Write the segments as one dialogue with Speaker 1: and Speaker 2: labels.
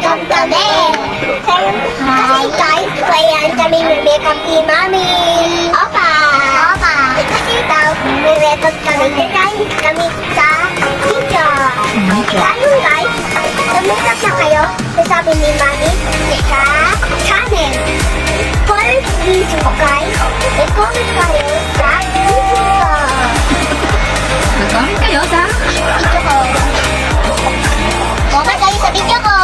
Speaker 1: makeup kami. Hi guys, kaya kami may-makeup ni Mami. Opa! Opa! Kasi daw, may-makeup kami. Kami sa video. Ano guys, may-makeup na kayo. Sabi ni Mami sa channel. For video guys, i-comment kayo sa video.
Speaker 2: Mag-comment kayo sa
Speaker 1: Video ko. Comment kayo sa video ko.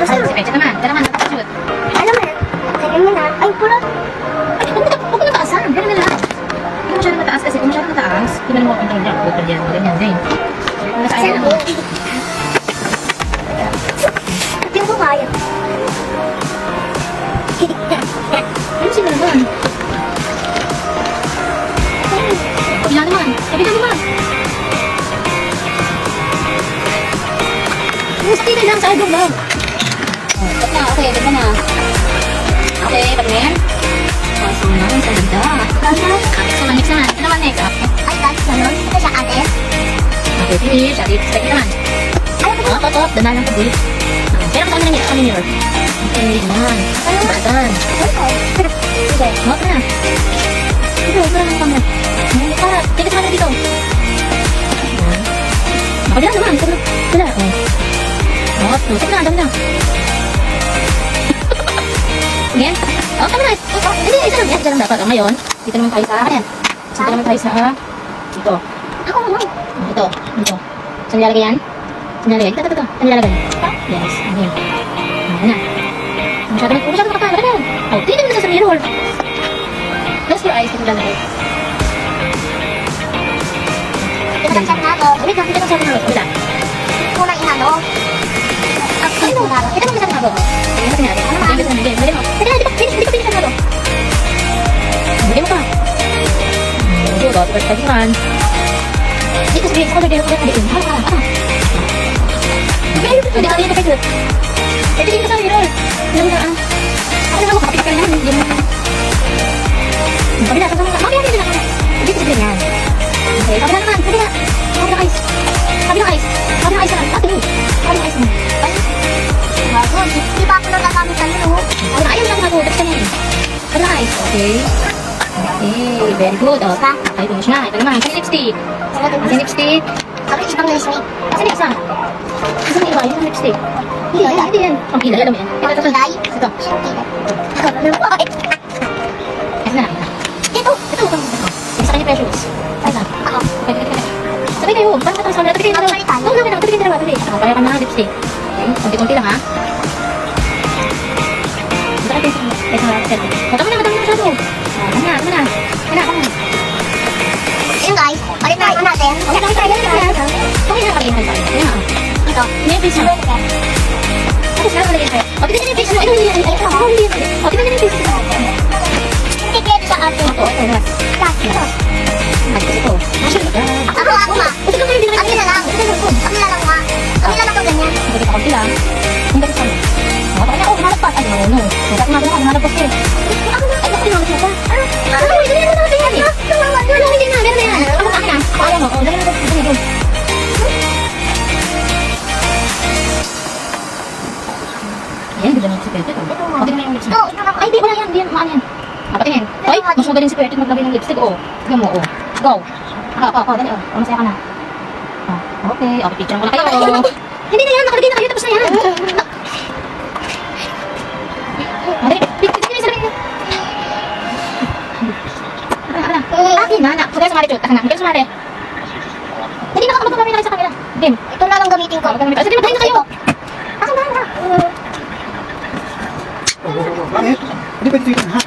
Speaker 2: Ay, si Pecha naman. Tara naman, shoot.
Speaker 1: Alam mo na. Kaya mo na. Ay, puro.
Speaker 2: Ay, huwag mo nataasan. Ganun na lang. Hindi mo masyadong mataas kasi kung masyadong mataas, hindi mo naman control niya. Bukod yan. Ganyan din. Nasa akin ako.
Speaker 1: Yung bumayan.
Speaker 2: Ano sila naman? Kabila naman. Kabila naman. Sakita lang sa album lang. Stop na. Okay, ganda na. Okay, patingin. So, naman sa ganda. So, next naman. Ito naman next.
Speaker 1: Ay, guys, ganun. Ito siya, ate.
Speaker 2: Okay, finish. At expect naman. Top. Dana lang pag-ulit. Pero kami na kami mirror. Okay, naman. Batan.
Speaker 1: Sige.
Speaker 2: Mawag na. Dito, wala lang camera. Para, tigas naman dito. Kabila naman. Kabila. Oh, tusok na. Dami na. Again. Oh, tama na. Hindi, isa lang. Isa lang dapat. Oh, ngayon, dito naman tayo sa, ayan. Dito naman tayo sa, dito.
Speaker 1: Ako mo.
Speaker 2: Ito. Dito. Saan nilalagay yan? Saan nilalagay? Ito. Saan nilalagay? Yes. Again. Ayan na. Masyado makakala. Ano? Oh, tingnan mo na sa mirror. Close your eyes. Tingnan mo.
Speaker 1: Ito lang siya nato.
Speaker 2: Wait lang. Tingnan mo sa mirror. Wala.
Speaker 1: Unang inano.
Speaker 2: Ito mo sa mirror. Tingnan mo sa mirror. Ano ba? Tingnan mo sa mirror. Tingnan mo. Tingnan mo. Hindi ko tingnan sa mirror. Tingnan mo ka. Ito. First time naman. Dito sa mirror. Dito sa mirror. Hala. Dito sa mirror. Ito dito sa mirror. Tingnan mo na. Ano mo? Kapit ka na. Hindi mo. Kabila. Mamaya dito na. Dito sa ganyan. Okay. Kabila naman. Kabila. Kabila guys. Kabila guys. Kabila guys naman. Ate mo. Kabila guys mo.
Speaker 1: Bago, di ba ako nagagamit ang ano?
Speaker 2: Kabila. Ayaw lang ako. Dapat kanyan. Kabila guys. Okay. Okay. Very good. Okay. Finish na. Ito naman. Kasi lipstick. Kasi lipstick.
Speaker 1: Sabi, ibang nais mo.
Speaker 2: Kasi isa. Kasi may iba. Yung lipstick. Hindi yan. Ang pilay. Alam mo yan. Ito.
Speaker 1: Pilay?
Speaker 2: Ito.
Speaker 1: Ano po?
Speaker 2: Ito na.
Speaker 1: Ito.
Speaker 2: Ito. Sa kanya precious. Ay lang.
Speaker 1: Ako.
Speaker 2: Sabay kayo. Parang matang sa mga. Tabi kayo. Oo naman. Tabi kayo. Tabi kayo. Kaya ka na lipstick. Okay. Kunti-kunti lang ha. Ito natin. Ito natin. Matama na masyado. Tama na.
Speaker 1: Ayun guys, ulit na natin.
Speaker 2: Okay lang tayo. Okay na kami.
Speaker 1: Ito.
Speaker 2: May face na. Tapos na malagay tayo. O, tignan yung face mo. Ito. O, tignan yung face mo.
Speaker 1: Hindi kaya sa atin.
Speaker 2: Ito.
Speaker 1: Last. Ito.
Speaker 2: Ito.
Speaker 1: Ako ma. Kami na lang. Kami na lang ma. Kami na lang pag ganyan.
Speaker 2: Hindi ka konti lang. Hindi ka konti. Kapag na ako, malagpas. Ay, no. Kapag na ako, malagpas kayo. Ako na. Ay, ako yung malagpas. Ano? Hindi na natin yan. Hindi na. Meron na yan. Ako na. Kaya mo. Dali na. Dali na. Ayan, ganda na si Peter. O, tingnan mo yung lipstick. Ay, di, wala yan. Di yan. Maan yan. Patingin. Ay, mas magaling si Peter maglagay ng lipstick. O, tignan mo. O, go. Dali. O, masaya ka na. Okay, picture ko na kayo. Hindi na yan, nakalagay na kayo, tapos na yan. Dali, sarili niyo. Akin na, huwag kayo sumari, Chut. Huwag kayo sumari. Hindi na magpapamay na kayo sa kanila. Game.
Speaker 1: Ito na lang gamitin ko.
Speaker 2: Sige, magkain na kayo.
Speaker 1: Akin na.
Speaker 3: Bakit? Hindi ba ito yun, ha?